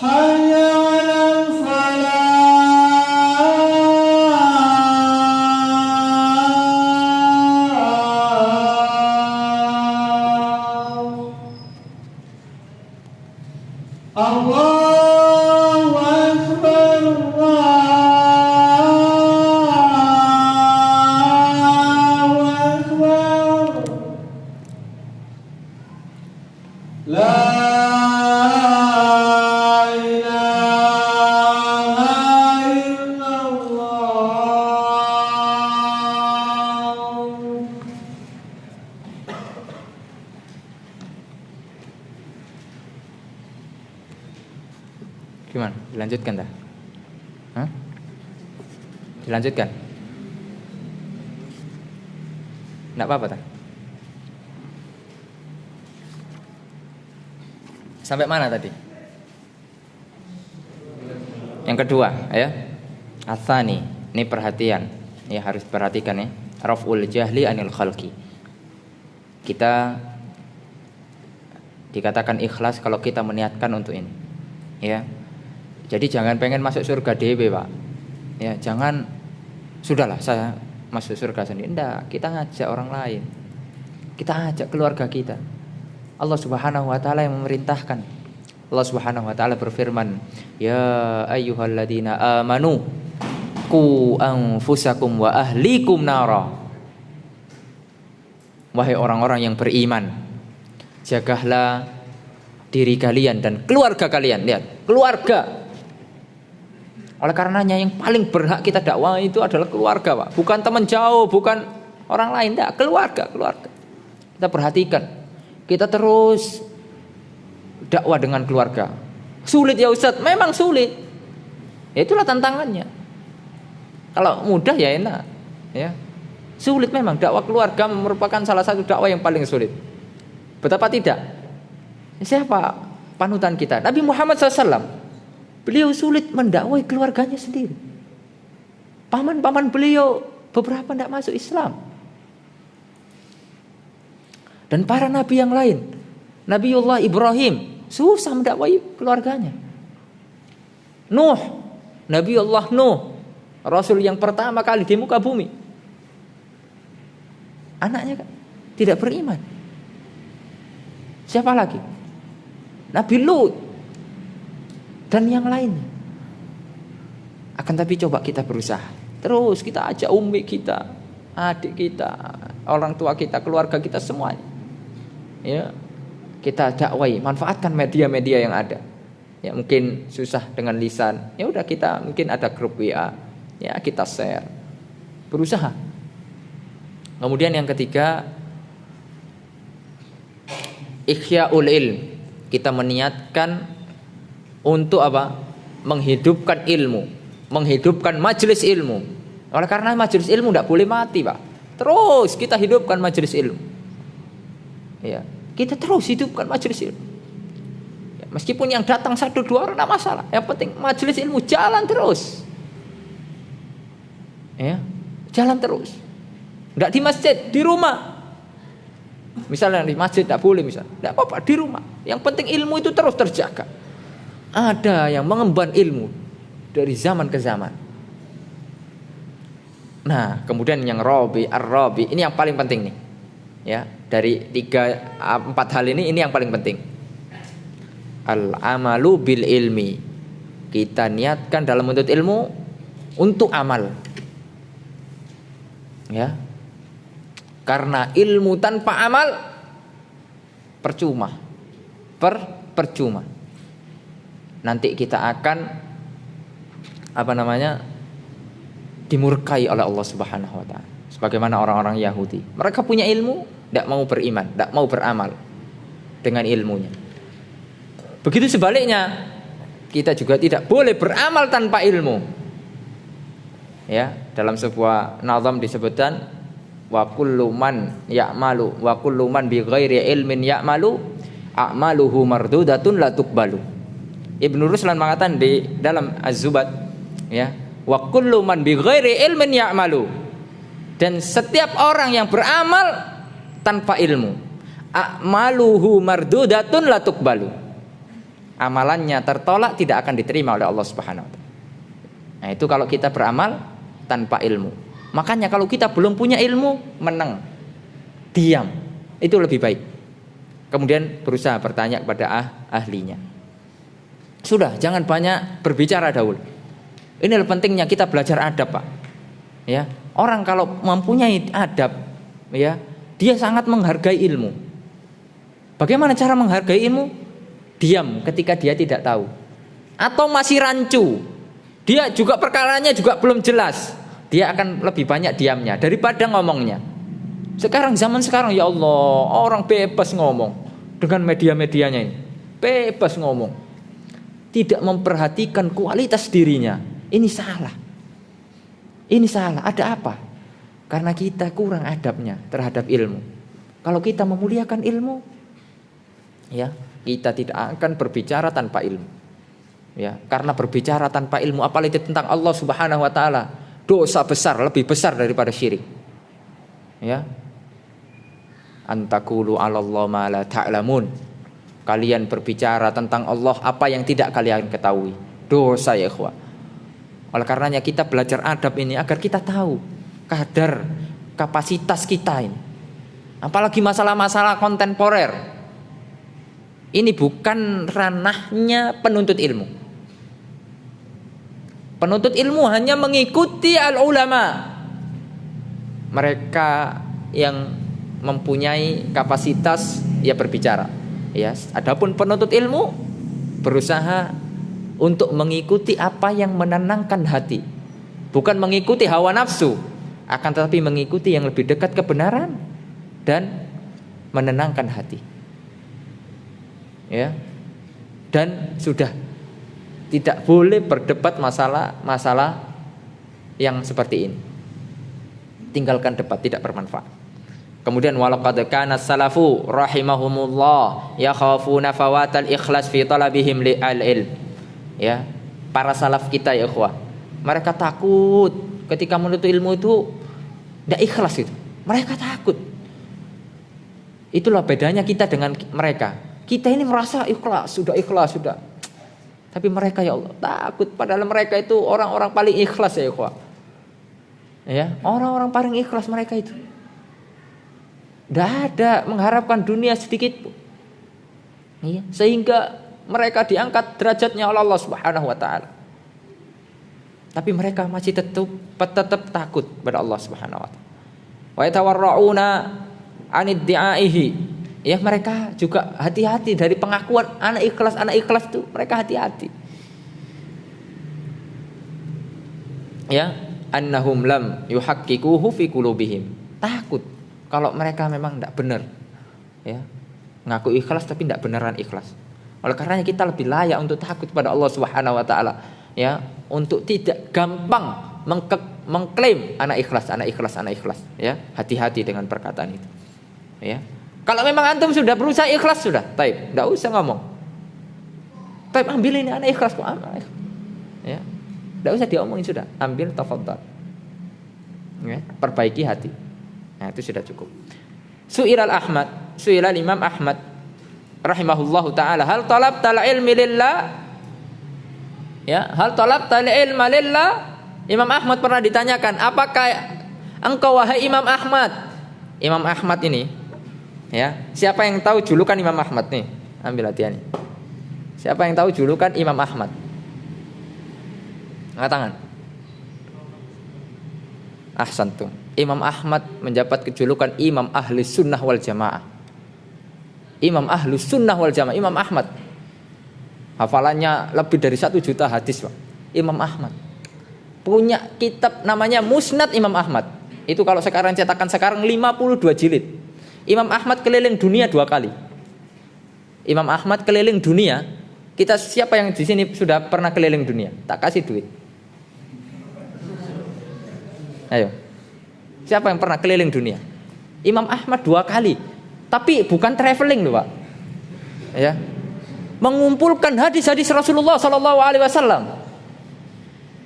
B: حي على الفلاح الله أكبر الله أكبر لا إله إلا الله
A: Gimana? Dilanjutkan dah? Hah? Dilanjutkan? Nggak apa-apa tak? Sampai mana tadi? Yang kedua, ya. Atsani, ini perhatian. Ya harus perhatikan ya. Raf'ul jahli anil khalqi. Kita dikatakan ikhlas kalau kita meniatkan untuk ini. Ya. Jadi jangan pengen masuk surga DB, Pak. Ya, jangan sudahlah saya masuk surga sendiri. Enggak, kita ngajak orang lain. Kita ajak keluarga kita. Allah Subhanahu wa taala yang memerintahkan. Allah Subhanahu wa taala berfirman, "Ya ayyuhalladzina amanu qu anfusakum wa ahlikum nara." Wahai orang-orang yang beriman, jagalah diri kalian dan keluarga kalian. Lihat, keluarga. Oleh karenanya yang paling berhak kita dakwah itu adalah keluarga, Pak. Bukan teman jauh, bukan orang lain, enggak, keluarga. Kita perhatikan. Kita terus dakwah dengan keluarga. Sulit ya Ustaz, memang sulit. Ya itulah tantangannya. Kalau mudah ya enak, ya. Sulit memang, dakwah keluarga merupakan salah satu dakwah yang paling sulit. Betapa tidak? Siapa panutan kita? Nabi Muhammad SAW. Beliau sulit mendakwai keluarganya sendiri. Paman-paman beliau beberapa tidak masuk Islam. Dan para nabi yang lain, Nabiullah Ibrahim susah mendakwai keluarganya. Nuh, Nabiullah Nuh, Rasul yang pertama kali di muka bumi. Anaknya tidak beriman. Siapa lagi? Nabi Lut dan yang lainnya. Akan tapi coba kita berusaha. Terus kita ajak umi kita, adik kita, orang tua kita, keluarga kita semuanya. Ya, kita dakwai, manfaatkan media-media yang ada. Ya mungkin susah dengan lisan. Ya udah kita mungkin ada grup WA. Ya kita share. Berusaha. Kemudian yang ketiga, ikhyaul ilm. Kita meniatkan untuk apa? Menghidupkan ilmu, menghidupkan majelis ilmu. Oleh karena majelis ilmu tidak boleh mati, Pak. Terus kita hidupkan majelis ilmu. Ya, kita terus hidupkan majelis ilmu. Ya, meskipun yang datang 1-2 orang tidak masalah. Yang penting majelis ilmu jalan terus. Ya, jalan terus. Tidak di masjid, di rumah. Misalnya di masjid tidak boleh, misalnya, tidak apa-apa, di rumah. Yang penting ilmu itu terus terjaga. Ada yang mengemban ilmu dari zaman ke zaman. Nah, kemudian yang ar-rabi, ini yang paling penting nih. Ya, dari 3-4 hal ini yang paling penting. Al-amalu bil ilmi. Kita niatkan dalam menuntut ilmu untuk amal. Ya. Karena ilmu tanpa amal percuma. Percuma. Nanti kita akan dimurkai oleh Allah Subhanahu wa taala. Sebagaimana orang-orang Yahudi. Mereka punya ilmu, tidak mau beriman, tidak mau beramal dengan ilmunya. Begitu sebaliknya, kita juga tidak boleh beramal tanpa ilmu. Ya, dalam sebuah nazam disebutkan wa kullu man ya'malu wa kullu man bi ghairi ilmin ya'malu a'maluhu mardudatun la tuqbalu. Ibnu Ruslan mengatakan di dalam Az-Zubat, ya, wa kullu man bi ghairi ilmin ya'malu, dan setiap orang yang beramal tanpa ilmu, a'maluhu mardudatun la tuqbalu, amalannya tertolak, tidak akan diterima oleh Allah Subhanahu wa taala. Nah, itu kalau kita beramal tanpa ilmu. Makanya kalau kita belum punya ilmu, menang, diam, itu lebih baik. Kemudian berusaha bertanya kepada ahlinya. Sudah, jangan banyak berbicara dahulu. Ini pentingnya kita belajar adab, Pak. Ya, orang kalau mempunyai adab, ya, dia sangat menghargai ilmu. Bagaimana cara menghargai ilmu? Diam ketika dia tidak tahu, atau masih rancu, dia juga perkaranya juga belum jelas, dia akan lebih banyak diamnya daripada ngomongnya. Zaman sekarang ya Allah, orang bebas ngomong dengan media-medianya ini, bebas ngomong, tidak memperhatikan kualitas dirinya. Ini salah. Ada apa? Karena kita kurang adabnya terhadap ilmu. Kalau kita memuliakan ilmu, ya, kita tidak akan berbicara tanpa ilmu. Ya, karena berbicara tanpa ilmu, apalagi tentang Allah Subhanahu wa taala, dosa besar, lebih besar daripada syirik. Ya. Antakulu 'alallahi ma la ta'lamun. Kalian berbicara tentang Allah apa yang tidak kalian ketahui. Dosa, ya ikhwah. Oleh karenanya kita belajar adab ini agar kita tahu kadar kapasitas kita ini. Apalagi masalah-masalah kontemporer. Ini bukan ranahnya penuntut ilmu. Penuntut ilmu hanya mengikuti al-ulama. Mereka yang mempunyai kapasitas ya berbicara. Ya, adapun penuntut ilmu berusaha untuk mengikuti apa yang menenangkan hati, bukan mengikuti hawa nafsu, akan tetapi mengikuti yang lebih dekat kebenaran dan menenangkan hati. Ya, dan sudah tidak boleh berdebat masalah yang seperti ini. Tinggalkan debat, tidak bermanfaat. Kemudian walaqad kana salafu rahimahumullah yakhafuna fawatal ikhlas fi talabihim li'al-ilm. Ya, para salaf kita ya ikhwah, mereka takut ketika menuntut ilmu itu tidak ikhlas itu. Mereka takut. Itulah bedanya kita dengan mereka. Kita ini merasa ikhlas sudah. Tapi mereka ya Allah takut, padahal mereka itu orang-orang paling ikhlas ya ikhwah. Ya, orang-orang paling ikhlas mereka itu. Tidak ada mengharapkan dunia sedikit pun. Ya, sehingga mereka diangkat derajatnya oleh Allah Subhanahu wa taala. Tapi mereka masih tetap takut pada Allah Subhanahu wa taala. Wa yatawarrauna anid di'aihi. Ya, mereka juga hati-hati dari pengakuan anak ikhlas itu, mereka hati-hati. Ya, annahum lam yuhaqqiquhu fi qulubihim. Takut kalau mereka memang tidak benar. Ya, ngaku ikhlas tapi tidak beneran ikhlas. Oleh karenanya kita lebih layak untuk takut pada Allah Subhanahu wa taala, ya, untuk tidak gampang mengklaim anak ikhlas, ya. Hati-hati dengan perkataan itu. Ya. Kalau memang antum sudah berusaha ikhlas sudah, taib, enggak usah ngomong. Taib, ambil ini anak ikhlas kok, amal. Ya. Enggak usah diomongin sudah, ambil tafadhal. Ya, perbaiki hati. Nah, itu sudah cukup. Su'ilal Imam Ahmad rahimahullahu taala, hal talabtal ilmi lillah? Ya, hal talabtal ilma lillah? Imam Ahmad pernah ditanyakan, apakah engkau wahai Imam Ahmad? Imam Ahmad ini, ya, siapa yang tahu julukan Imam Ahmad nih? Ambil hati-hati. Siapa yang tahu julukan Imam Ahmad? Angkat tangan. Ahsantum. Imam Ahmad mendapat kejulukan Imam Ahli Sunnah wal Jamaah. Imam Ahli Sunnah wal Jamaah, Imam Ahmad. Hafalannya lebih dari 1 juta hadis, Pak. Imam Ahmad punya kitab namanya Musnad Imam Ahmad. Itu kalau sekarang cetakan sekarang 52 jilid. Imam Ahmad keliling dunia 2 kali. Imam Ahmad keliling dunia. Kita siapa yang di sini sudah pernah keliling dunia? Tak kasih duit. Ayo. Siapa yang pernah keliling dunia? Imam Ahmad 2 kali. Tapi bukan traveling loh, Pak. Ya. Mengumpulkan hadis-hadis Rasulullah sallallahu alaihi wasallam.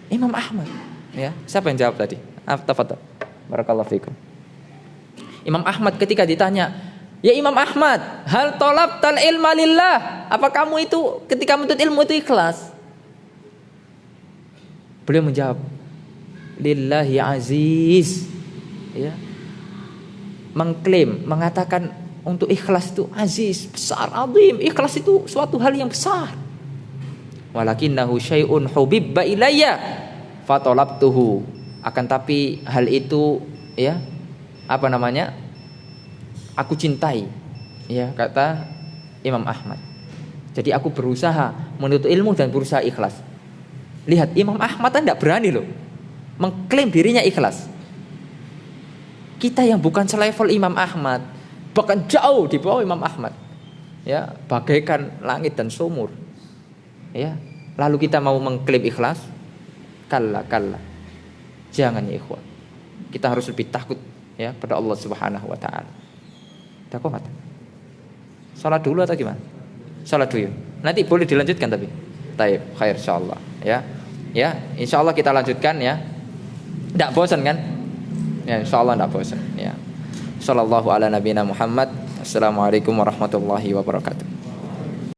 A: Imam Ahmad, ya. Siapa yang jawab tadi? Tafadhol. Barakallahu fikum. Imam Ahmad ketika ditanya, "Ya Imam Ahmad, hal talabtal ilma lillah?" Apa kamu itu ketika menuntut ilmu itu ikhlas? Beliau menjawab, "Lillahi aziz." Ya. Mengklaim, mengatakan untuk ikhlas itu aziz, besar, azim. Ikhlas itu suatu hal yang besar. Walakinnahu syai'un hubibba ilayya fatalabtuhu. Akan tapi hal itu ya apa namanya? Aku cintai. Ya, kata Imam Ahmad. Jadi aku berusaha menuntut ilmu dan berusaha ikhlas. Lihat, Imam Ahmad kan tidak berani loh mengklaim dirinya ikhlas. Kita yang bukan selevel Imam Ahmad, bahkan jauh di bawah Imam Ahmad. Ya, bagaikan langit dan sumur. Ya, lalu kita mau mengklaim ikhlas? Kalla. Jangan ya ikhwan. Kita harus lebih takut ya pada Allah Subhanahu wa taala. Dah kuat. Salat dulu atau gimana? Salat dulu. Nanti boleh dilanjutkan tapi. Taib, khair insyaallah ya. Ya, insyaallah kita lanjutkan ya. Enggak bosan kan? Ya, insyaallah enggak bosan ya. Sallallahu ala nabiyina Muhammad. Assalamualaikum warahmatullahi wabarakatuh.